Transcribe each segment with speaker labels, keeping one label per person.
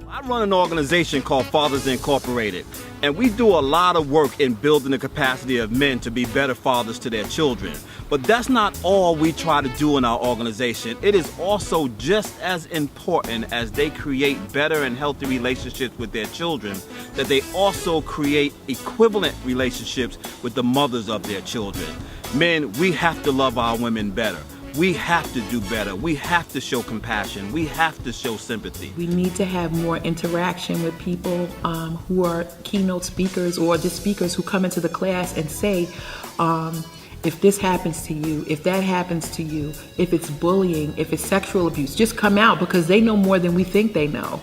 Speaker 1: I run an organization called Fathers Incorporated, and we do a lot of work in building the capacity of men to be better fathers to their children. But that's not all we try to do in our organization. It is also just as important as they create better and healthy relationships with their children, that they also create equivalent relationships with the mothers of their children. Men, we have to love our women better. We have to do better. We have to show compassion. We have to show sympathy.
Speaker 2: We need to have more interaction with people who are keynote speakers or just speakers who come into the class and say, if this happens to you, if that happens to you, if it's bullying, if it's sexual abuse, just come out, because they know more than we think they know.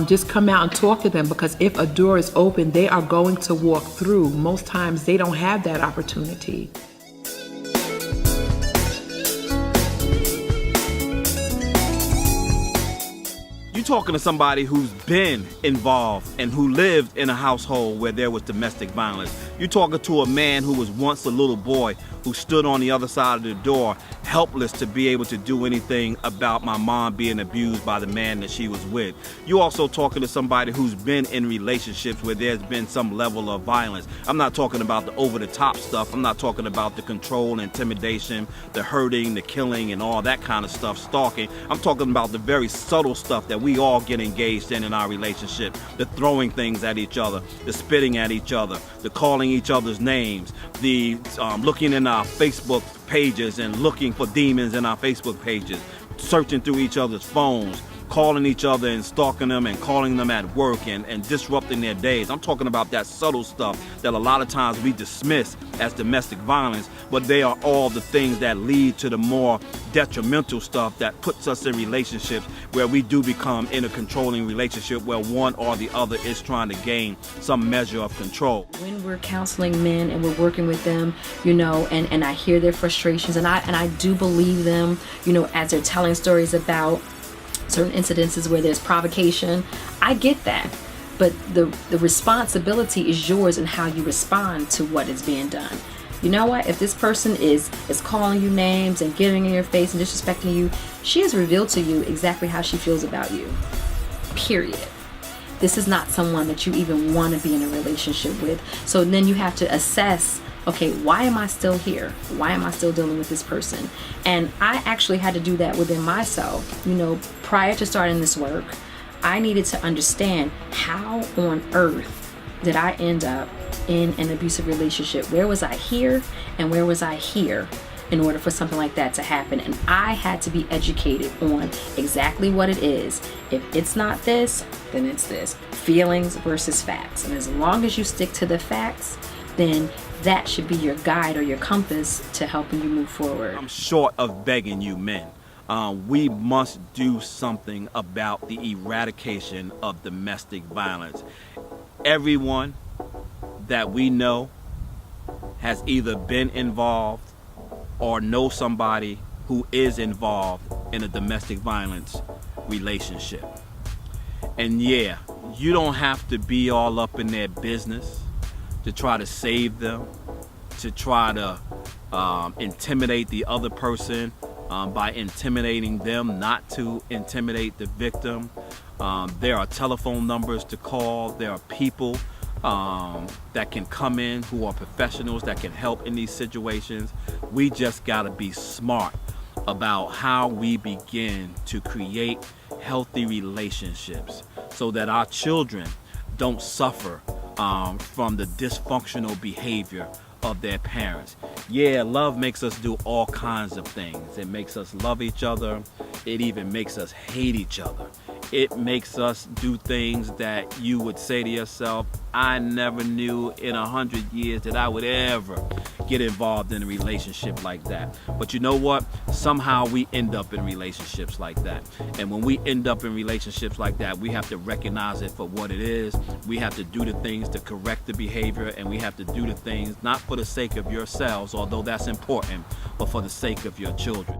Speaker 2: Just come out and talk to them, because if a door is open, they are going to walk through. Most times they don't have that opportunity.
Speaker 1: You're talking to somebody who's been involved and who lived in a household where there was domestic violence. You're talking to a man who was once a little boy who stood on the other side of the door, helpless to be able to do anything about my mom being abused by the man that she was with. You're also talking to somebody who's been in relationships where there's been some level of violence. I'm not talking about the over-the-top stuff. I'm not talking about the control, intimidation, the hurting, the killing, and all that kind of stuff, stalking. I'm talking about the very subtle stuff that we all get engaged in our relationship. The throwing things at each other, the spitting at each other, the calling each other's names, the looking in our Facebook pages and looking for demons in our Facebook pages, searching through each other's phones, calling each other and stalking them and calling them at work and disrupting their days. I'm talking about that subtle stuff that a lot of times we dismiss as domestic violence, but they are all the things that lead to the more detrimental stuff that puts us in relationships where we do become in a controlling relationship where one or the other is trying to gain some measure of control.
Speaker 3: When we're counseling men and we're working with them, and I hear their frustrations, and I do believe them, as they're telling stories about certain incidences where there's provocation. I get that, but the responsibility is yours in how you respond to what is being done. You know what? If this person is calling you names and getting in your face and disrespecting you, she has revealed to you exactly how she feels about you. Period. This is not someone that you even want to be in a relationship with. So then you have to assess, okay, why am I still here? Why am I still dealing with this person? And I actually had to do that within myself. Prior to starting this work, I needed to understand how on earth did I end up in an abusive relationship? Where was I here and where was I here in order for something like that to happen? And I had to be educated on exactly what it is. If it's not this, then it's this. Feelings versus facts. And as long as you stick to the facts, then that should be your guide or your compass to helping you move forward.
Speaker 1: I'm short of begging you men. We must do something about the eradication of domestic violence. Everyone that we know has either been involved or know somebody who is involved in a domestic violence relationship. And yeah, you don't have to be all up in their business to try to save them, to try to intimidate the other person by intimidating them, not to intimidate the victim. There are telephone numbers to call. There are people that can come in who are professionals that can help in these situations. We just got to be smart about how we begin to create healthy relationships so that our children don't suffer from the dysfunctional behavior of their parents. Yeah, love makes us do all kinds of things. It makes us love each other. It even makes us hate each other. it makes us do things that you would say to yourself, I never knew in 100 years that I would ever get involved in a relationship like that. But you know what? Somehow we end up in relationships like that. And when we end up in relationships like that, we have to recognize it for what it is. We have to do the things to correct the behavior, and we have to do the things not for the sake of yourselves, although that's important, but for the sake of your children.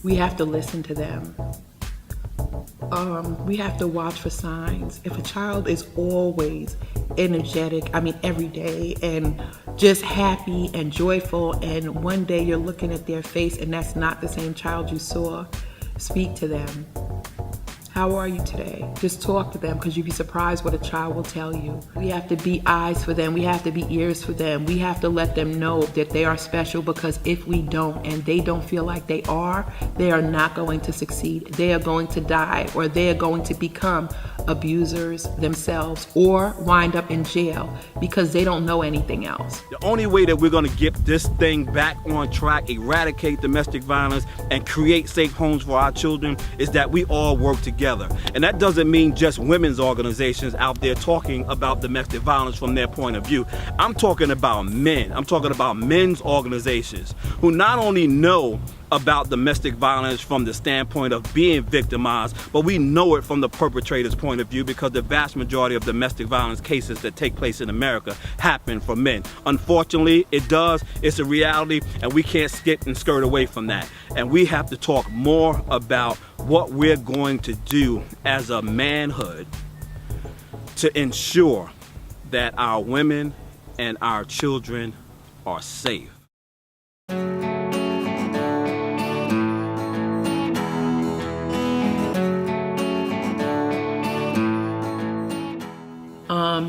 Speaker 2: We have to listen to them. We have to watch for signs. If a child is always energetic, every day, and just happy and joyful, and one day you're looking at their face and that's not the same child you saw, speak to them. How are you today? Just talk to them, because you'd be surprised what a child will tell you. We have to be eyes for them. We have to be ears for them. We have to let them know that they are special, because if we don't and they don't feel like they are not going to succeed. They are going to die, or they are going to become abusers themselves, or wind up in jail because they don't know anything else.
Speaker 1: The only way that we're going to get this thing back on track, eradicate domestic violence, and create safe homes for our children is that we all work together. And that doesn't mean just women's organizations out there talking about domestic violence from their point of view. I'm talking about men. I'm talking about men's organizations who not only know about domestic violence from the standpoint of being victimized, but we know it from the perpetrator's point of view, because the vast majority of domestic violence cases that take place in America happen for men. Unfortunately, it does. It's a reality, and we can't skip and skirt away from that. And we have to talk more about what we're going to do as a manhood to ensure that our women and our children are safe.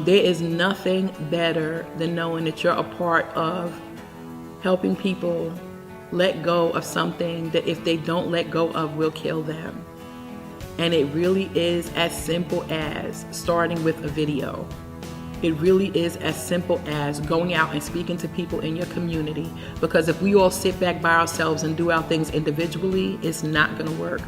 Speaker 2: There is nothing better than knowing that you're a part of helping people let go of something that if they don't let go of will kill them. And it really is as simple as starting with a video. It really is as simple as going out and speaking to people in your community, because if we all sit back by ourselves and do our things individually, it's not going to work.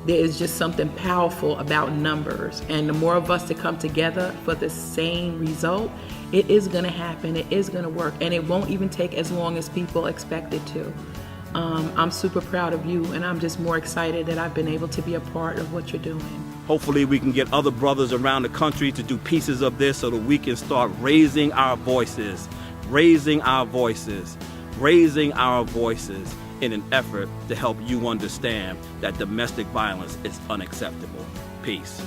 Speaker 2: There is just something powerful about numbers, and the more of us that come together for the same result, it is going to happen, it is going to work, and it won't even take as long as people expect it to. I'm super proud of you, and I'm just more excited that I've been able to be a part of what you're doing.
Speaker 1: Hopefully we can get other brothers around the country to do pieces of this so that we can start raising our voices in an effort to help you understand that domestic violence is unacceptable. Peace.